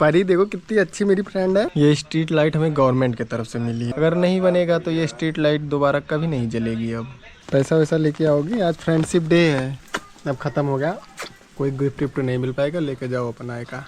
परी देखो कितनी अच्छी मेरी फ्रेंड है। ये स्ट्रीट लाइट हमें गवर्नमेंट की तरफ से मिली है। अगर नहीं बनेगा तो ये स्ट्रीट लाइट दोबारा कभी नहीं जलेगी। अब पैसा वैसा लेके आओगी, आज फ्रेंडशिप डे है। अब खत्म हो गया, कोई गिफ्ट विफ्ट नहीं मिल पाएगा, लेके जाओ अपना आएगा।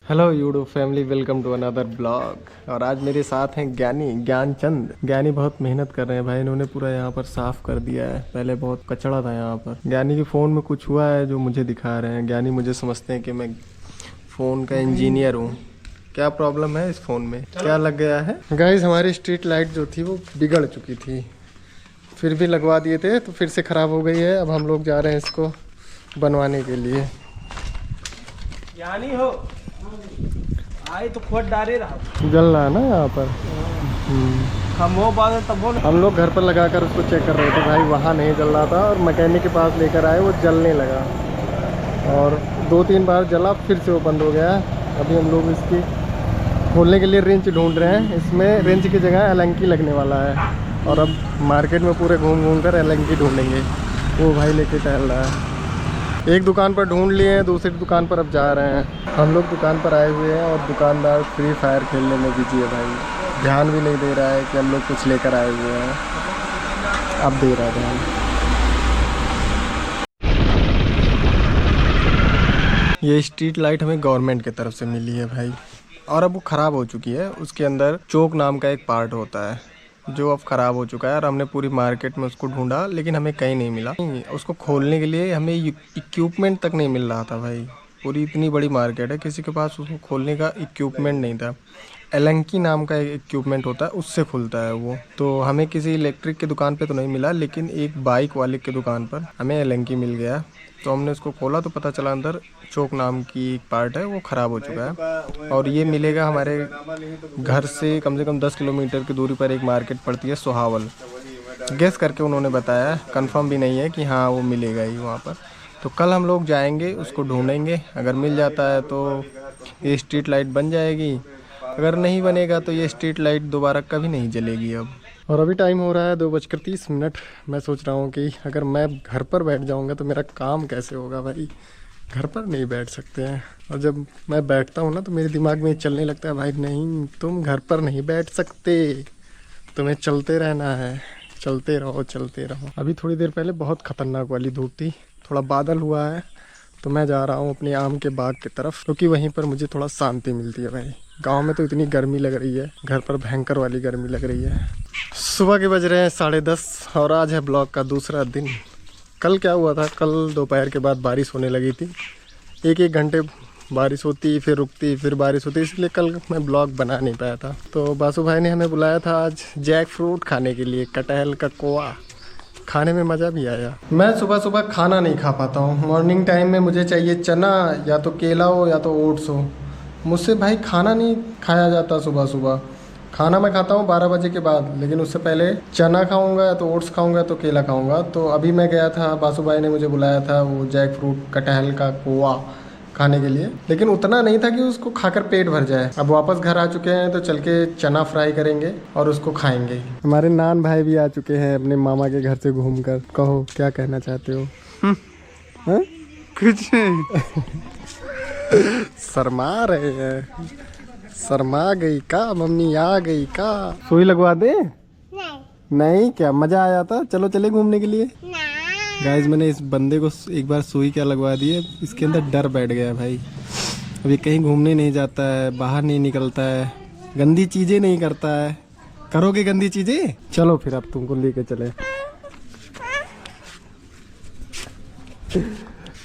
Hello YouTube family, welcome to another blog. और आज मेरे साथ हैं ज्ञानचंद। ज्ञानी बहुत मेहनत कर रहे हैं भाई, इन्होंने पूरा यहाँ पर साफ कर दिया है। पहले बहुत कचड़ा था यहाँ पर। ज्ञानी के फ़ोन में कुछ हुआ है जो मुझे दिखा रहे हैं। ज्ञानी मुझे समझते हैं कि मैं फ़ोन का इंजीनियर हूँ। क्या प्रॉब्लम है इस फ़ोन में, क्या लग गया है? गाइस हमारी स्ट्रीट लाइट जो थी वो बिगड़ चुकी थी, फिर भी लगवा दिए थे तो फिर से ख़राब हो गई है। अब हम लोग जा रहे हैं इसको बनवाने के लिए। ज्ञानी हो आए तो खोद डारे रहा, जल रहा है ना यहाँ पर। हम वो बात तब बोल। हम लोग घर पर लगाकर उसको चेक कर रहे थे भाई, वहाँ नहीं जल रहा था और मैकेनिक के पास लेकर आए, वो जलने लगा और 2-3 बार जला, फिर से वो बंद हो गया। अभी हम लोग इसकी खोलने के लिए रेंच ढूंढ रहे हैं। इसमें रेंच की जगह एलंकी लगने वाला है और अब मार्केट में पूरे घूम घूम कर एलंकी ढूंढेंगे। वो भाई लेके टहल रहा है। एक दुकान पर ढूंढ लिए हैं, दूसरी दुकान पर अब जा रहे हैं। हम लोग दुकान पर आए हुए हैं और दुकानदार फ्री फायर खेलने में बिजी है भाई। ध्यान भी नहीं दे रहा है कि हम लोग कुछ लेकर आए हुए हैं। अब दे रहा है ध्यान। ये स्ट्रीट लाइट हमें गवर्नमेंट की तरफ से मिली है भाई, और अब वो ख़राब हो चुकी है। उसके अंदर चोक नाम का एक पार्ट होता है जो अब ख़राब हो चुका है और हमने पूरी मार्केट में उसको ढूंढा लेकिन हमें कहीं नहीं मिला। उसको खोलने के लिए हमें इक्विपमेंट तक नहीं मिल रहा था भाई। पूरी इतनी बड़ी मार्केट है, किसी के पास उसको खोलने का इक्विपमेंट नहीं था। एलंकी नाम का एक इक्विपमेंट होता है, उससे खुलता है वो। तो हमें किसी इलेक्ट्रिक की दुकान पे तो नहीं मिला, लेकिन एक बाइक वाले की दुकान पर हमें एलंकी मिल गया। तो हमने उसको खोला तो पता चला अंदर चोक नाम की एक पार्ट है वो ख़राब हो चुका है। और ये मिलेगा हमारे घर से कम 10 किलोमीटर की दूरी पर एक मार्केट पड़ती है सोहावल। गेस करके उन्होंने बताया, कंफर्म भी नहीं है कि हाँ वो मिलेगा ही वहाँ पर। तो कल हम लोग जाएंगे, उसको ढूंढेंगे। अगर मिल जाता है तो ये स्ट्रीट लाइट बन जाएगी, अगर नहीं बनेगा तो ये स्ट्रीट लाइट दोबारा कभी नहीं जलेगी अब। और अभी टाइम हो रहा है 2:30। मैं सोच रहा हूँ कि अगर मैं घर पर बैठ जाऊँगा तो मेरा काम कैसे होगा भाई। घर पर नहीं बैठ सकते हैं, और जब मैं बैठता हूँ ना तो मेरे दिमाग में चलने लगता है भाई नहीं, तुम घर पर नहीं बैठ सकते, तुम्हें चलते रहना है। चलते रहो चलते रहो। अभी थोड़ी देर पहले बहुत ख़तरनाक वाली धूप थी, थोड़ा बादल हुआ है तो मैं जा रहा हूँ अपने आम के बाग की तरफ, क्योंकि वहीं पर मुझे थोड़ा शांति मिलती है भाई। गांव में तो इतनी गर्मी लग रही है, घर पर भयंकर वाली गर्मी लग रही है। सुबह के बज रहे हैं 10:30 और आज है ब्लॉग का दूसरा दिन। कल क्या हुआ था, कल दोपहर के बाद बारिश होने लगी थी। एक घंटे बारिश होती, फिर रुकती, फिर बारिश होती, इसलिए कल मैं ब्लॉग बना नहीं पाया था। तो बासु भाई ने हमें बुलाया था आज जैक फ्रूट खाने के लिए, कटहल का कोआ। खाने में मज़ा भी आया। मैं सुबह सुबह खाना नहीं खा पाता हूँ। मॉर्निंग टाइम में मुझे चाहिए चना, या तो केला हो या तो ओट्स हो। मुझसे भाई खाना नहीं खाया जाता सुबह सुबह। खाना मैं खाता हूँ 12 बजे के बाद, लेकिन उससे पहले चना खाऊंगा या तो ओट्स खाऊंगा या तो केला खाऊंगा। तो अभी मैं गया था, बासु भाई ने मुझे बुलाया था वो जैक फ्रूट कटहल का कोआ खाने के लिए, लेकिन उतना नहीं था कि उसको खाकर पेट भर जाए। अब वापस घर आ चुके हैं तो चल के चना फ्राई करेंगे और उसको खाएंगे। हमारे नान भाई भी आ चुके हैं अपने मामा के घर से घूमकर। कहो क्या कहना चाहते हो? कुछ नहीं। शर्मा रहे हैं। शर्मा गई का मम्मी, आ गई का? सुई लगवा दे? नहीं क्या मजा आया था? चलो चले घूमने के लिए। गाइस मैंने इस बंदे को एक बार सुई क्या लगवा दी है, इसके अंदर डर बैठ गया भाई। अभी कहीं घूमने नहीं जाता है, बाहर नहीं निकलता है, गंदी चीजें नहीं करता है। करोगे गंदी चीजें? चलो फिर अब तुमको लेके चले।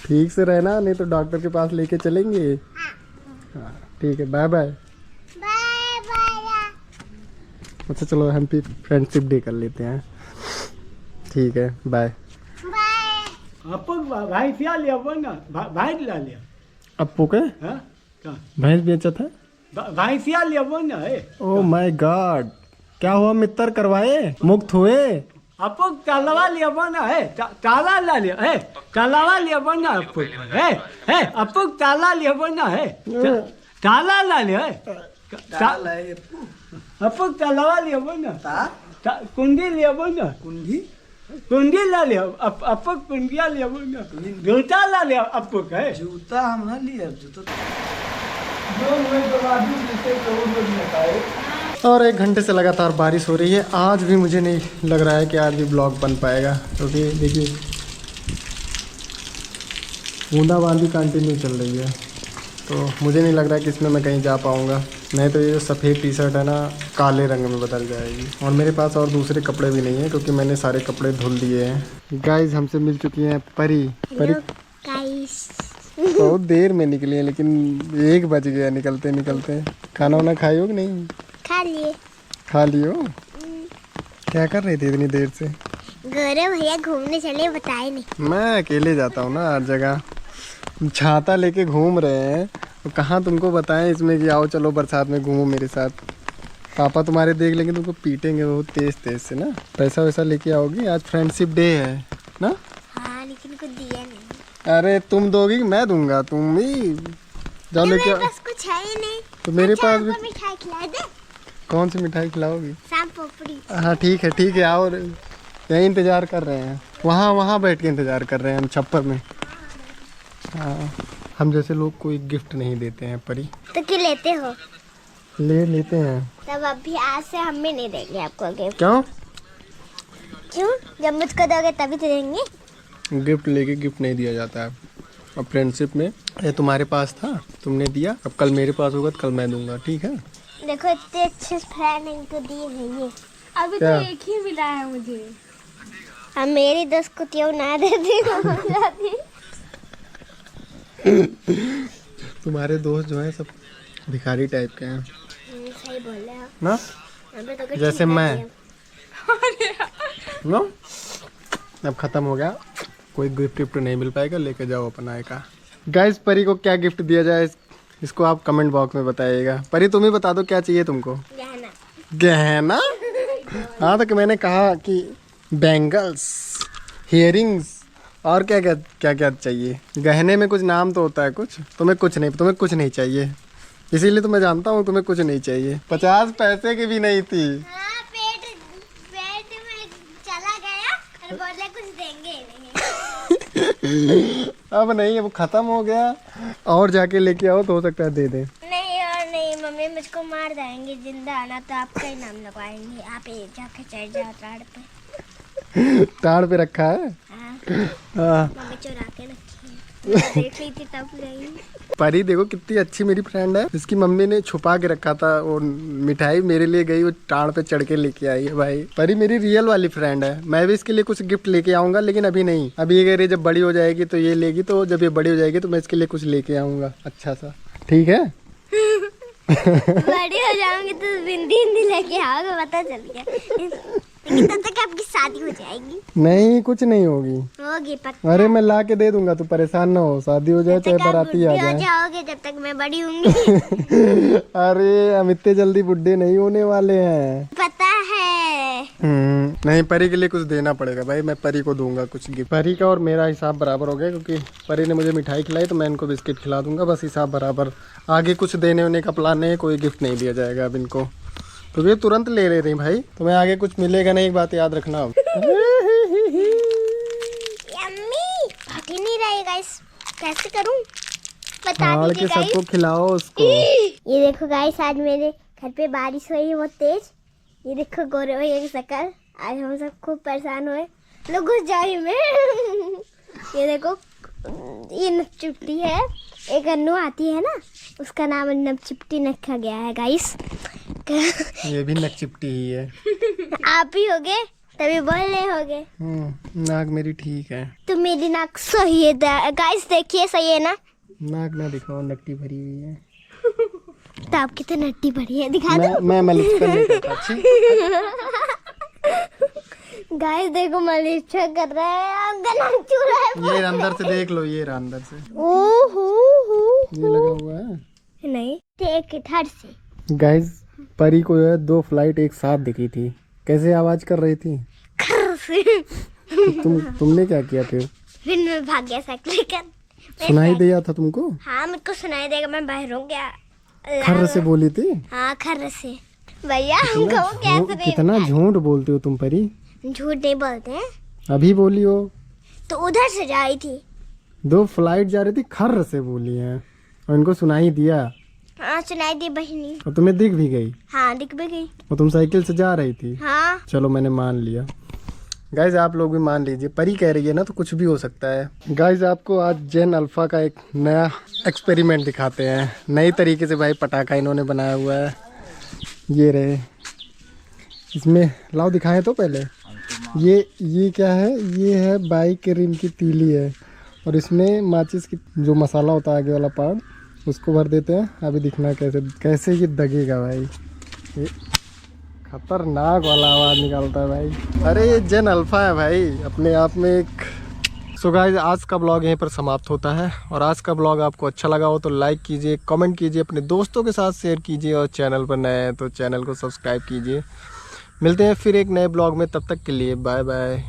ठीक से रहना, नहीं तो डॉक्टर के पास लेके चलेंगे। हाँ ठीक है, बाय बाय। अच्छा चलो हम भी फ्रेंडशिप डे कर लेते हैं। ठीक है बाय। भाई क्या लिया बोलना, भाई ला लिया। अपू के भैंस बेचा था, भाई क्या लिया बोलना है। ओ माय गॉड, क्या हुआ मित्र? करवाए, मुक्त हुए? अपो तालावा लिया बना है, ताला ला लिया है, तालावा लिया बना अपो है, अपो ताला लिया बना है, ताला ला लिया है, अपो तालावा लिया बना, कुंडी लिया बना, कुंडी कुंडी ला लिया अपुक कुंडिया लिया बोना जूता ला लिया अपुक है जूता हम ना लिए जूता और 1 घंटे से लगातार बारिश हो रही है। आज भी मुझे नहीं लग रहा है कि आज भी ब्लॉग बन पाएगा, क्योंकि देखिए बूंदाबांदी कंटिन्यू चल रही है, तो मुझे नहीं लग रहा है कि इसमें मैं कहीं जा पाऊँगा। नहीं तो ये जो सफ़ेद टी शर्ट है ना काले रंग में बदल जाएगी। और मेरे पास और दूसरे कपड़े भी नहीं हैं, क्योंकि मैंने सारे कपड़े धुल दिए हैं। गाइस हमसे मिल चुकी हैं परी। बहुत देर में निकली है, लेकिन 1 बज गया निकलते निकलते। खाना वाना खाई हो कि नहीं? खा लियो। क्या कर रही थी इतनी देर से? गौरव भैया घूमने चले, बताए नहीं। मैं अकेले जाता हूँ ना हर जगह, छाता लेके घूम रहे हैं, तो कहाँ तुमको बताएं इसमें कि आओ चलो बरसात में घूमो मेरे साथ। पापा तुम्हारे देख लेंगे तुमको पीटेंगे बहुत तेज तेज से ना। पैसा वैसा लेके आओगी? आज फ्रेंडशिप डे है ना? हाँ लेकिन कुछ दिया नहीं। अरे तुम दोगी कि मैं दूंगा? तुम ही जाओ लेके आओ। बस कुछ है ही नहीं। तो मेरे पास भी मिठाई खिला दे। कौन सी मिठाई खिलाओगी? शाम पोपड़ी। हाँ ठीक है आओ, यहीं इंतज़ार कर रहे हैं। वहाँ बैठ के इंतज़ार कर रहे हैं हम छप्पर में। हाँ हम जैसे लोग कोई गिफ्ट नहीं देते हैं परी। तो क्यों लेते हो? लेते हैं। तब अभी आज से हम भी नहीं देंगे आपको गिफ्ट। क्यों? जब मुझको दोगे तभी तो देंगे। गिफ्ट लेके गिफ्ट नहीं दिया जाता है। अब फ्रेंडशिप में ये तुम्हारे पास था, तुमने दिया, अब कल मेरे पास होगा तो कल मैं दूंगा, ठीक है? देखो इतने अच्छे फ्रेंड इनको दिए हैं ये। अभी क्या? तो एक ही मिला है मुझे। अब मेरी दोस्त को क्यों ना देती तुम्हारे दोस्त जो हैं सब भिखारी टाइप के हैं सही बोल रहे हो ना, अबे तो कुछ जैसे नहीं मैं दिया। नो। अब खत्म हो गया, कोई गिफ्ट विफ्ट नहीं मिल पाएगा, लेके जाओ अपना आए का। गाइस परी को क्या गिफ्ट दिया जाए इसको आप कमेंट बॉक्स में बताइएगा। परी तुम ही बता दो क्या चाहिए तुमको? गहना। गहना? हाँ तो मैंने कहा कि बैंगल्स, हियरिंग्स और क्या चाहिए। गहने में कुछ नाम तो होता है कुछ। तुम्हें कुछ नहीं चाहिए, इसीलिए तो मैं जानता हूँ तुम्हें कुछ नहीं चाहिए। 50 पैसे की भी नहीं थी। हाँ, पेट में चला गया और बोले कुछ देंगे नहीं। अब नहीं, अब खत्म हो गया, और जाके लेके आओ तो हो सकता है दे दे। नहीं और नहीं, मम्मी मुझको मार देंगे। जिंदा आना तो आपका ही नाम लगवाएंगे। आप ये जाके चढ़ जाओ ताड़ पे। ताड़ पे रखा है? हाँ। मम्मी चुरा के रखी है, देख ली थी तब गई। परी देखो कितनी अच्छी मेरी फ्रेंड है, इसकी मम्मी ने छुपा के रखा था वो मिठाई, मेरे लिए गई, वो टाड़ पे चढ़ के लेके आई है। भाई परी मेरी रियल वाली फ्रेंड है। मैं भी इसके लिए कुछ गिफ्ट लेके आऊंगा, लेकिन अभी नहीं। अभी ये कह रही जब बड़ी हो जाएगी तो ये लेगी, तो जब ये बड़ी हो जाएगी तो मैं इसके लिए कुछ लेके आऊंगा अच्छा सा, ठीक है? बड़ी हो जाऊंगी तो बिंदी लेके आओगे, पता चल गया। लेकिन तब तक आपकी शादी हो जाएगी। नहीं कुछ नहीं होगी पक्का। अरे मैं ला के दे दूंगा, तू परेशान ना हो। शादी हो जाए चाहे बाराती आ जाए। जाओगे जब तक मैं बड़ी होंगी। अरे हम इतने जल्दी बुढ़े नहीं होने वाले हैं, पता है। नहीं परी के लिए कुछ देना पड़ेगा भाई, मैं परी को दूंगा कुछ गिफ्ट। परी का और मेरा हिसाब बराबर हो गया, क्योंकि परी ने मुझे मिठाई खिलाई तो मैं इनको बिस्किट खिला दूंगा, बस हिसाब बराबर। आगे कुछ देने होने का प्लान नहीं है, कोई गिफ्ट नहीं दिया जाएगा अब इनको, तो ये तुरंत ले रही भाई। तुम्हें आगे कुछ मिलेगा नहीं, एक बात याद रखना। अब यम्मी फटी नहीं रही गाइस, कैसे करूं बता फाड़ दीजिए के गाइस। सबको खिलाओ उसको। ये देखो गाइस, आज मेरे घर पे बारिश हुई है बहुत तेज। ये देखो गोरे भैया की शक्ल, आज हम सब खूब परेशान हुए। लोग घुस जाए में। ये देखो ये नपचिपटी है, एक अन्नू आती है ना, उसका नाम नपचिपटी रखा गया है गाइस। ये भी नक चिपटी ही है। आप ही होगे तभी बोल रहे होगे। नाक मेरी ठीक है। तो मेरी नाक सही है गाइस, देखिए सही है ना। नाक ना दिखाओ, नट्टी भरी हुई है। तो आपकी तो नट्टी भरी है, दिखा दो। मैं मालिश करने जाता। अच्छी गाइस देखो मालिश कर रहा है, आपका नाक चू रहा है। ये अंदर से देख लो, ये रहा अंदर से, ओहो ये लगा हुआ है। नहीं एक इधर से। गाइस परी को जो है 2 फ्लाइट एक साथ दिखी थी, कैसे आवाज कर रही थी। तुमने क्या किया फिर मैं भाग गया साइकिल लेकर। सुनाई दिया था तुमको? हाँ मुझको सुनाई देगा, मैं बाहर हूँ क्या। खर्र से बोली थी? हाँ खर्र से। भैया हमको कैसे कितना झूठ बोलती हो तुम परी। झूठ नहीं बोलते हैं, अभी बोली हो। तो उधर से जा रही थी। 2 फ्लाइट जा रही थी, खर्र से बोली है और इनको सुनाई दिया। हाँ सुनाई दी बहनी। और तुम्हें दिख भी गई। हाँ दिख भी गई। और तुम साइकिल से जा रही थी। हाँ चलो मैंने मान लिया। गाइज आप लोग भी मान लीजिए, परी कह रही है ना तो कुछ भी हो सकता है। गाइज आपको आज जेन अल्फा का एक नया एक्सपेरिमेंट दिखाते हैं। नई तरीके से भाई पटाखा इन्होंने बनाया हुआ है। ये रहे, इसमें लाओ दिखाएं तो पहले। ये क्या है? ये है बाइक के रिम की तीली है और इसमें माचिस की जो मसाला होता है आगे वाला पार्ट उसको भर देते हैं। अभी दिखना कैसे ये दगेगा भाई। ये खतरनाक वाला आवाज़ निकालता है भाई। अरे ये जेन अल्फा है भाई अपने आप में एक। सो गाइस आज का ब्लॉग यहीं पर समाप्त होता है और आज का ब्लॉग आपको अच्छा लगा हो तो लाइक कीजिए, कमेंट कीजिए, अपने दोस्तों के साथ शेयर कीजिए और चैनल पर नए हैं तो चैनल को सब्सक्राइब कीजिए। मिलते हैं फिर एक नए ब्लॉग में, तब तक के लिए बाय बाय।